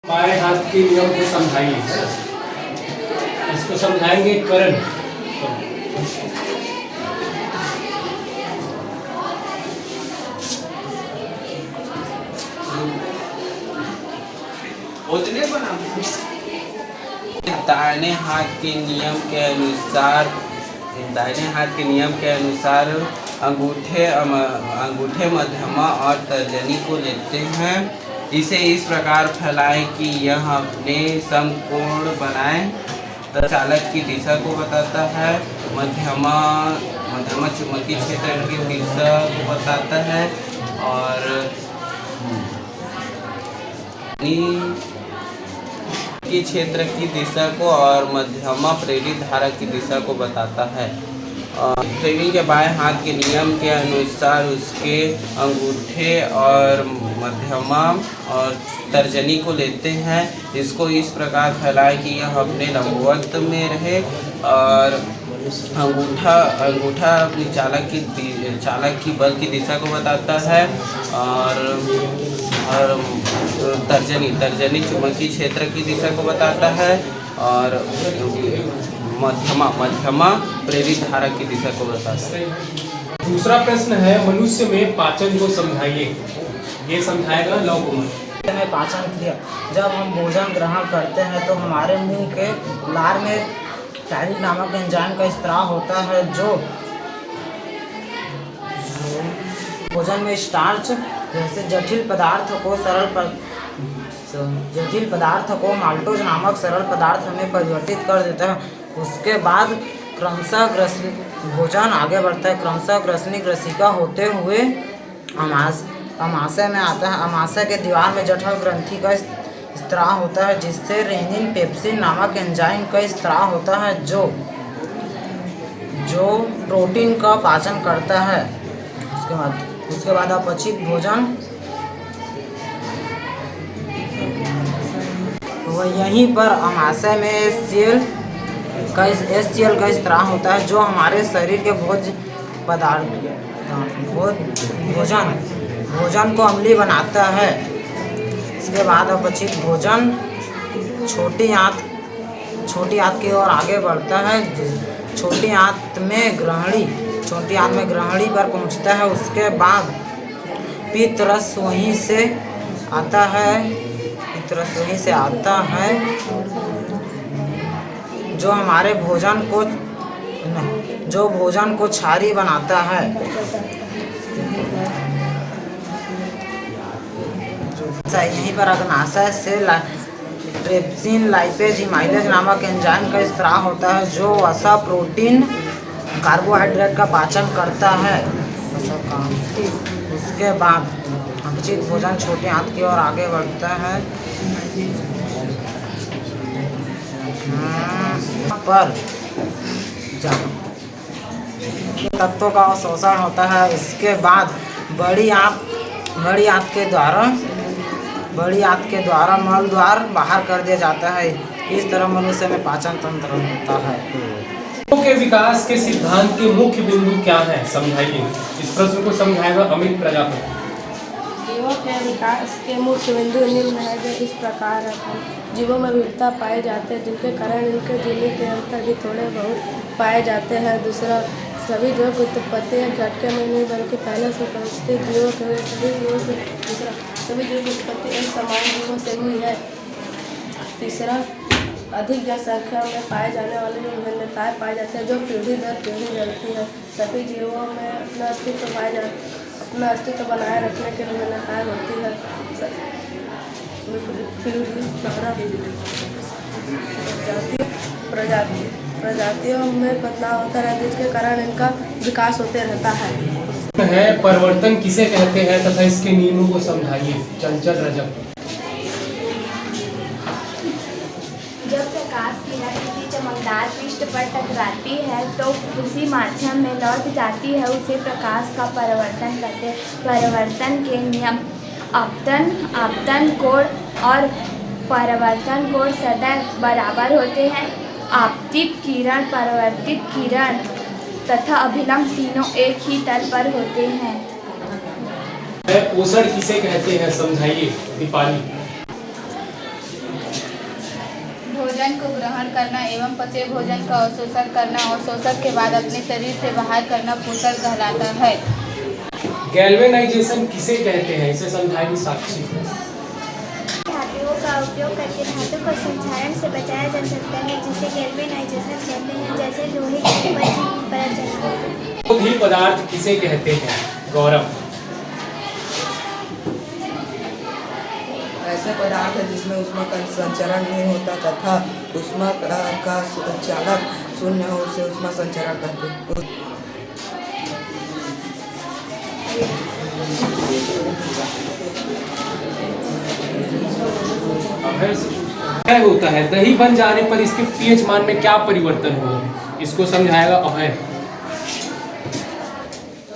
बाएं हाथ के नियम को समझाइए, है ना। इसको समझाएंगे करण। दाहिने हाथ के नियम के अनुसार अंगूठे मध्यमा और तर्जनी को लेते हैं। इसे इस प्रकार फैलाएं कि यह अपने समकोण बनाए। चालक की दिशा को बताता है। मध्यमा चुंबकीय क्षेत्र की दिशा को बताता है और की क्षेत्र की दिशा को और मध्यमा प्रेरित धारा की दिशा को बताता है। फ्रेमिंग के बाएं हाथ के नियम के अनुसार उसके अंगूठे और मध्यमा और तर्जनी को लेते हैं। इसको इस प्रकार फैलाएं कि यह अपने लंबवत में रहे और अंगूठा अपनी चालक की बल की दिशा को बताता है और तर्जनी चुंबकीय क्षेत्र की दिशा को बताता है और मध्यमा प्रेरित धारा की दिशा को बताता है। दूसरा प्रश्न है, मनुष्य में पाचन को समझाइए। ये समझाएगा लव कुमार। में पाचन क्रिया, जब हम भोजन ग्रहण करते हैं तो हमारे मुंह के लार में टैरिक नामक एंजाइम का स्त्राव होता है जो भोजन में स्टार्च जैसे जटिल पदार्थ को माल्टोज नामक सरल पदार्थ में परिवर्तित कर देता है। उसके बाद क्रमशः भोजन आगे बढ़ता है। क्रमशः ग्रसनी ग्रसिका होते हुए अमाशय में आता है। अमाशय के दीवार में जठर ग्रंथि का स्त्राव होता है जिससे रेनिन पेप्सिन नामक एंजाइम का स्त्राव होता है जो प्रोटीन का पाचन करता है। उसके बाद अपचित भोजन यहीं पर अमाशय में एचसीएल का स्त्राव होता है जो हमारे शरीर के भोजन को अम्लीय बनाता है। इसके बाद अपचित भोजन छोटी आंत की ओर आगे बढ़ता है। छोटी आंत में ग्रहणी पर पहुंचता है। उसके बाद पित्त रस वहीं से आता है जो हमारे भोजन को क्षारीय बनाता है। यहीं पर अग्नाशय से ट्रिप्सिन लाइपेज इमाइलेज नामक एंजाइम का स्त्राव होता है जो वसा प्रोटीन कार्बोहाइड्रेट का पाचन करता है। उसके बाद अपचित भोजन छोटी आंत की ओर आगे बढ़ता है पर तत्वों का अवशोषण होता है। इसके बाद बड़ी आंत के द्वारा मल द्वार बाहर कर दिया जाता है। इस तरह मनुष्य में पाचन तंत्र होता है। जीवों के विकास के सिद्धांत के मुख्य बिंदु क्या है, समझाइए। इस प्रश्न को समझाएगा अमित प्रजापति। जीवों के विकास के मुख्य बिंदु निम्न है जो इस प्रकार है। जीवों में विविधता पाए जाते हैं जिनके कारण इनके जीने के अंतर भी थोड़े बहुत पाए जाते हैं। दूसरा, सभी जीवों की उत्पत्ति एक झटके में नहीं बल्कि पहले से परिस्थित जीवों के सभी जीवों की उत्पत्ति एक समान जीवों से हुई है। तीसरा, अधिक जनसंख्या में पाए जाने वाली जो भिन्नताएँ पाई जाती हैं जो पीढ़ी दर पीढ़ी चलती है। सभी जीवों में अपना अस्तित्व बनाए रखने के लिए भिन्नताएँ होती है। प्रजातियों में बदलाव होता रहता है जिसके कारण इनका विकास होते रहता है। परिवर्तन किसे कहते हैं तथा इसके नियमों को समझाइए। चंचल रजक। जब प्रकाश किरण किसी चमकदार पृष्ठ पर टकराती है तो उसी माध्यम में लौट जाती है, उसे प्रकाश का परिवर्तन कहते हैं। परिवर्तन के नियम आपतन कोण और परावर्तन कोण सदैव बराबर होते हैं। आपतित किरण, परावर्तित किरण तथा अभिलंब तीनों एक ही तल पर होते हैं। पोषण किसे कहते हैं, समझाइए दीपाली। भोजन को ग्रहण करना एवं पचे भोजन का अवशोषण करना और शोषण के बाद अपने शरीर से बाहर करना पोषण कहलाता है। गैल्वेनाइजेशन किसे कहते हैं, इसे समझाएगी साक्षी। धातुओं का उपयोग करके धातु को संक्षारण से बचाया जा सकता है, जिसे गैल्वेनाइजेशन कहते हैं, जैसे लोहे की वज्र की परत जलाना। अवरोधी पदार्थ किसे कहते हैं, गौरव। ऐसे पदार्थ है जिसमें ऊष्मा का संचरण नहीं होता तथा ऊष्मा का चालक शून्य हो, उसे ऊष्मा संचरण कहते हैं। अभय होता है, दही बन जाने पर इसके पीएच मान में क्या परिवर्तन होगा, इसको समझाएगा अभय।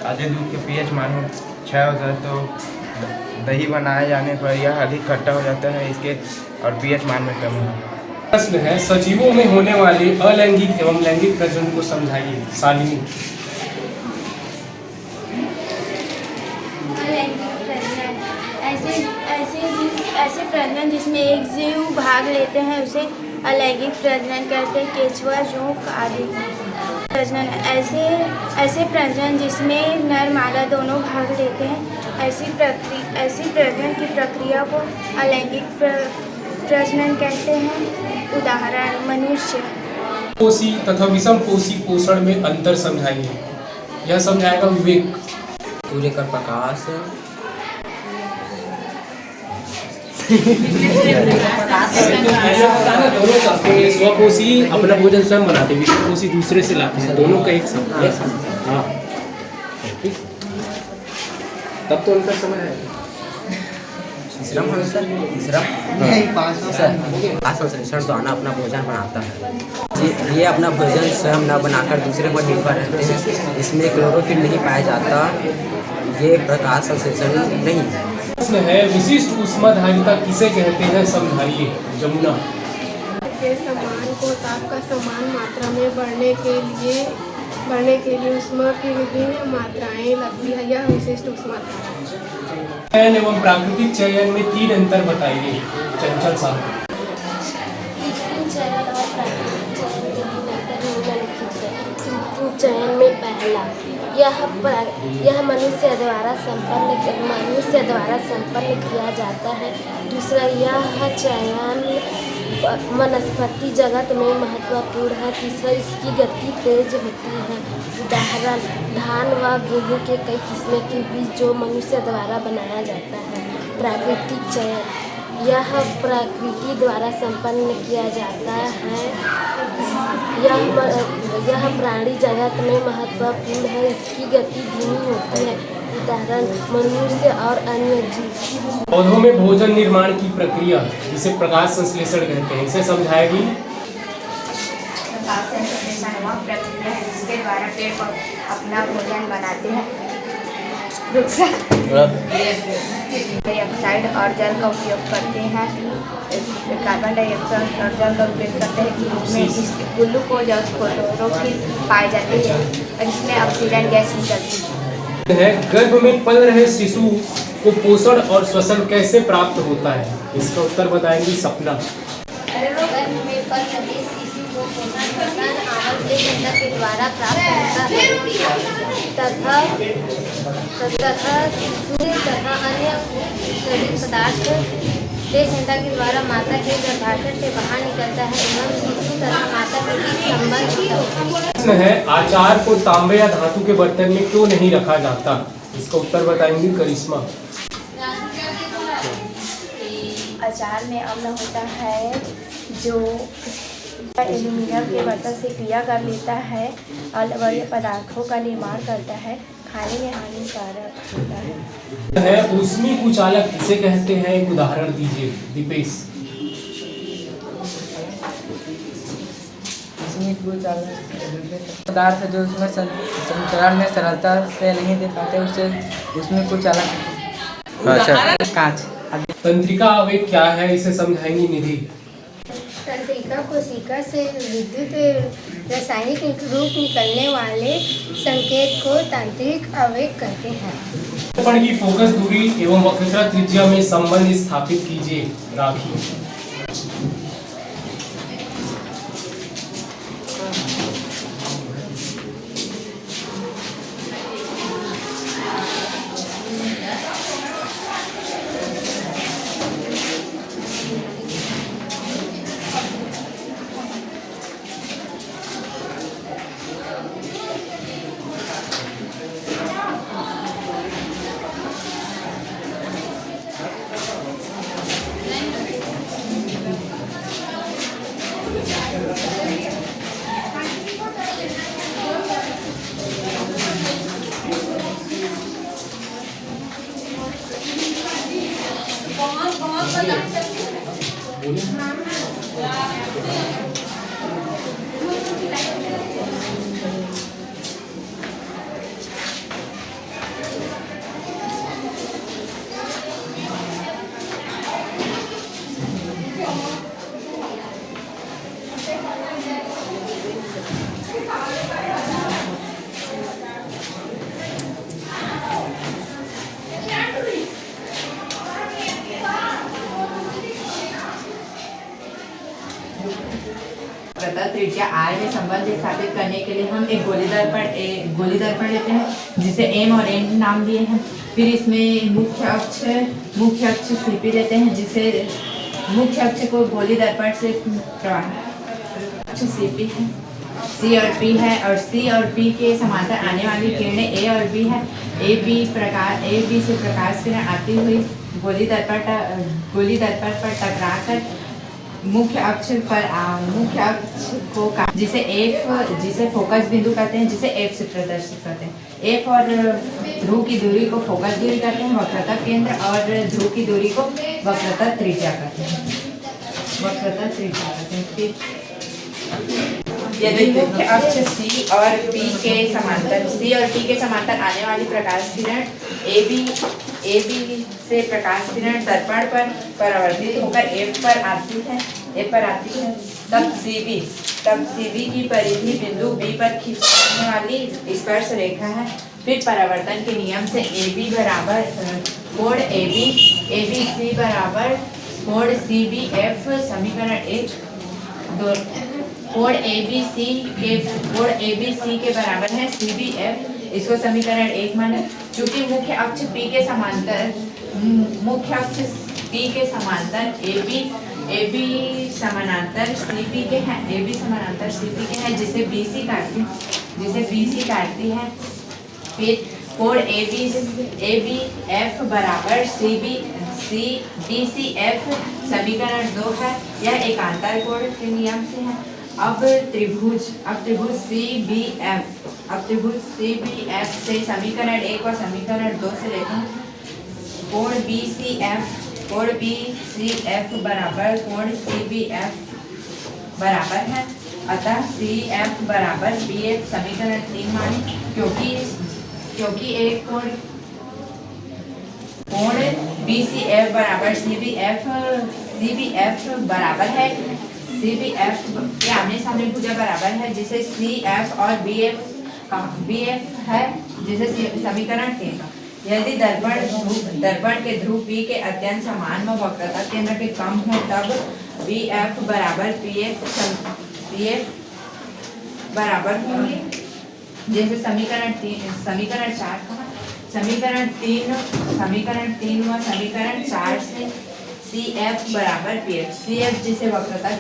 ताजे दूध के पीएच मान 6 हो जाए तो दही बनाए जाने पर यह अधिक खट्टा हो जाता है, इसके और पीएच मान में कमी है। प्रश्न है, सजीवों में होने वाले अलैंगिक एवं लैंगिक प्रजनन को समझाइए, शालिनी। अलैंगिक प्रजनन ऐसे प्रजनन जिसमें एक जीव भाग लेते हैं उसे अलैंगिक प्रजनन कहते हैं, केंचुआ, जोंक आदि। प्रजनन ऐसे प्रजनन जिसमें नर मादा दोनों भाग लेते हैं, ऐसी प्रजनन की प्रक्रिया को अलैंगिक प्रजनन कहते हैं। उदाहरण मनुष्य। पोषी तथा विषम पोषी पोषण में अंतर समझाइए, यह समझाएगा विवेक। सूर्य का प्रकाश स्वपोषी अपना भोजन स्वयं बनाते, विषमपोषी दूसरे से लाते हैं, दोनों का एक साथ। हाँ, तब तो उनका समय है। संश्लेषण द्वारा अपना भोजन बनाता है। ये अपना भोजन स्वयं न बनाकर दूसरे पर निर्भर रहते हैं। इसमें क्लोरोफिल नहीं पाया जाता, ये प्रकाश संश्लेषण नहीं है। प्रश्न है, विशिष्ट ऊष्माधारिता किसे कहते हैं, समझाइए, जमुना। के समान को ताप का समान मात्रा में बढ़ने के लिए ऊष्मा की विभिन्न मात्राएं लगती है, यह विशिष्ट ऊष्माधारा है। चयन एवं प्राकृतिक चयन में 3 अंतर बताइए, चंचल साहब। चयन में पहला यह मनुष्य द्वारा संपन्न किया जाता है। दूसरा, यह चयन वनस्पति जगत में महत्वपूर्ण है। तीसरा, इसकी गति तेज होती है। उदाहरण, धान व गेहूँ के कई किस्में के बीज जो मनुष्य द्वारा बनाया जाता है। प्राकृतिक चयन यह प्रकृति द्वारा संपन्न किया जाता है। यह प्राणी जगत में महत्वपूर्ण है, इसकी गति धीमी होती है। उदाहरण, मनुष्य और अन्य जीव। पौधों में भोजन निर्माण की प्रक्रिया जिसे प्रकाश संश्लेषण कहते हैं, इसे समझाएगी। प्रकाश संश्लेषण वह प्रक्रिया है जिसके द्वारा पेड़ अपना भोजन बनाते हैं। डाइऑक्साइड और जल का उपयोग करते हैं। कार्बन डाइऑक्साइड और जल का उपयोग करते हैं कि इसमें ग्लूकोज और क्लोरोफिल पाई जाती है और इसमें ऑक्सीजन गैस निकलती है। गर्भ में पल रहे शिशु को पोषण और श्वसन कैसे प्राप्त होता है, इसका उत्तर बताएंगी सपना। गर्भ में पल रहे शिशु को पोषण के द्वारा प्राप्त होता है तथा अन्य शरीर पदार्थ प्लेसेंटा के द्वारा माता के गर्भाशय से बाहर निकलता है एवं शिशु तथा माता के बीच संबंध होता है। प्रश्न है, आचार को तांबे या धातु के बर्तन में क्यों नहीं रखा जाता, इसका उत्तर बताएंगी करिश्मा। अचार में अम्ल होता है जो एल्यूमिनियम के बर्तन से क्रिया कर लेता है और लवणीय पदार्थों का निर्माण करता है, खाने में हानिकारक होता है। ऊष्मी कुचालक किसे कहते हैं, एक उदाहरण दीजिए, दीपेश। पदार्थ जो उसमें संचरण में सरलता से नहीं दे पाते उसे उसमें कुचालक। अच्छा, कांच। तंत्रिका आवेग क्या है, इसे समझाएंगी निधि। तंत्रिका कोशिका से विद्युत रासायनिक रूप निकलने वाले संकेत को तंत्रिक आवेग कहते हैं। दर्पण की फोकस दूरी एवं वक्रता त्रिज्या में संबंध स्थापित कीजिए, राखी। वक्रता त्रिज्या आर में संबंध स्थापित करने के लिए हम एक गोली दर्पण लेते हैं जिसे एम और एन नाम दिए हैं। फिर इसमें मुख्य अक्ष सीपी लेते हैं जिसे मुख्य अक्ष को गोली दर्पण से अक्ष सीपी है, सी और पी है, और सी और पी के समांतर आने वाली किरणें ए और बी है। ए बी से प्रकाश किरण आती हुई गोली दर्पण पर टकराकर मुख्य अक्ष को जिसे फोकस बिंदु कहते हैं, जिसे एफ से प्रदर्शित करते हैं। एफ और ध्रुव की दूरी को फोकस दूरी कहते हैं, वक्रता केंद्र, और ध्रुव की दूरी को वक्रता त्रिज्या कहते हैं। यदि मुख्य अक्ष सी और पी के समांतर आने वाली प्रकाश किरण ए बी से प्रकाश किरण दर्पण पर परावर्तित होकर एफ पर आती है, तब सीबी की परिधि बिंदु बी पर खींचने वाली स्पर्श रेखा है। फिर परावर्तन के नियम से ए बी बराबर कोण ए बी सी बराबर कोण सी बी एफ, समीकरण 1 कोण ए बी सी के बराबर है सी बी एफ, इसको समीकरण 1 माने। चूंकि मुख्य अक्ष पी के समांतर ए बी समानांतर सीपी के हैं, जिसे बीसी काटती है। फिर कोण ए बी एफ बराबर सी डी एफ, समीकरण 2 है। यह एकांतर कोण के नियम से है। अब त्रिभुज सी बी एफ से समीकरण 1 और समीकरण 2 से लेते हैं। कोण बी सी एफ बराबर कोण सी बी एफ बराबर है, अतः सी एफ बराबर बी एफ, समीकरण 3 माने। क्योंकि एक कोण बी सी एफ बराबर सी बी एफ बराबर है, सी बी एफ के आमने सामने भुजा बराबर है, जिसे सी एफ और बी एफ है, जिसे समीकरण 3। यदि दर्पण के ध्रुव P के अत्यंत समान व वक्रता केंद्र के कम हो, तब बी एफ बराबर पी एफ बराबर होंगे, जैसे समीकरण 4 समीकरण 3 व समीकरण 4 से सी एफ बराबर पी एफ, सी एफ जिसे वक्रता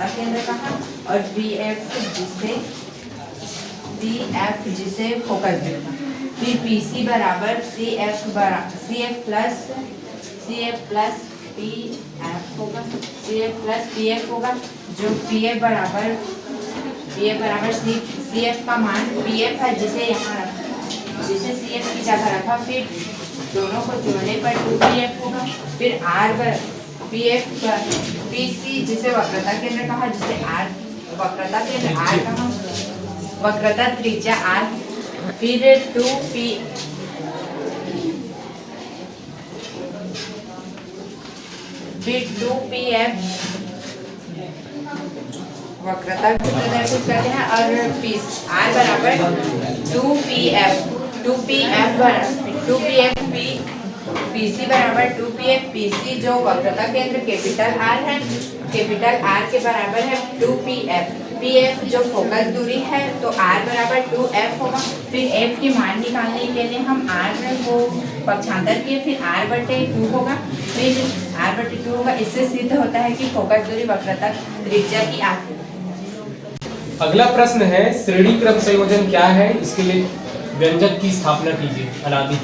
केंद्र कहा, और पी एफ जिसे फोकस बिंदु। फिर पी सी बराबर C F plus P F होगा, जो पी एफ बराबर सी एफ का मान पी एफ है, जिसे सी एफ की जगह रखा। फिर दोनों को जोड़ने पर 2pf होगा। फिर आर पी सी जिसे वक्रता केंद्र कहा, जिसे वक्रता केंद्र आर कहा, वक्रता त्रिज्या आर। फिर 2pf वक्रता को प्रदर्शित करते हैं, और आर बराबर 2pf पीसी बराबर 2pf पीसी, जो वक्रता केंद्र कैपिटल आर है, कैपिटल आर के बराबर है 2pf pf जो फोकस दूरी है, तो r बराबर 2f होगा। फिर f की मान निकालने के लिए हम r को पक्षांतर किए, फिर r/2 होगा, फिर r/2 होगा। इससे सिद्ध होता है कि फोकस दूरी वक्रता त्रिज्या की आती है। अगला प्रश्न है, श्रेणी क्रम संयोजन क्या है? इसके लिए व्यंजक की स्थापना कीजिए। अनादि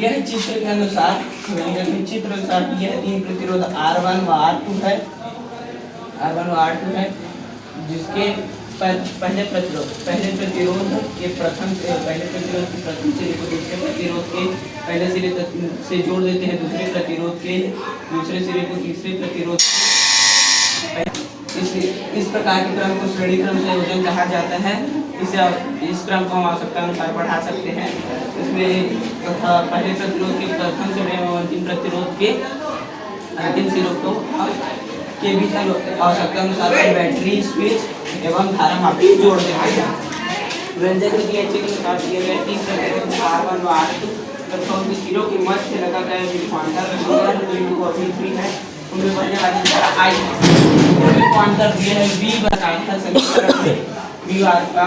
दिया है चित्र के अनुसार चित्र के अनुसार यह तीन प्रतिरोध R1 व R2 है, R1 व R2 है, जिसके पहले प्रतिरोध के प्रथम सिरे को दूसरे प्रतिरोध के पहले सिरे से जोड़ देते हैं, दूसरे प्रतिरोध के दूसरे दूसरे सिरे को तीसरे प्रतिरोध। इस प्रकार के क्रम को श्रेणी क्रम संयोजन कहा जाता है। इस क्रम को हम आवश्यकता अनुसार बढ़ा सकते हैं। इसमें तथा पहले प्रतिरोध के प्रथम सिरे एवं अंतिम प्रतिरोध के अंतिम सिरों को के बीच आवश्यकता अनुसार बैटरी स्विच एवं धारा मापी जोड़ देते हैं। व्यंजक के अनुसार दिए गए 3 प्रतिरोध R1 व R2 तथा उनके सिरों के मध्य लगा गया विभवांतर बिंदु अभी है, उनमें बनने वाली धारा I विभवांतर दिए है V बताया है समीकरण में V R का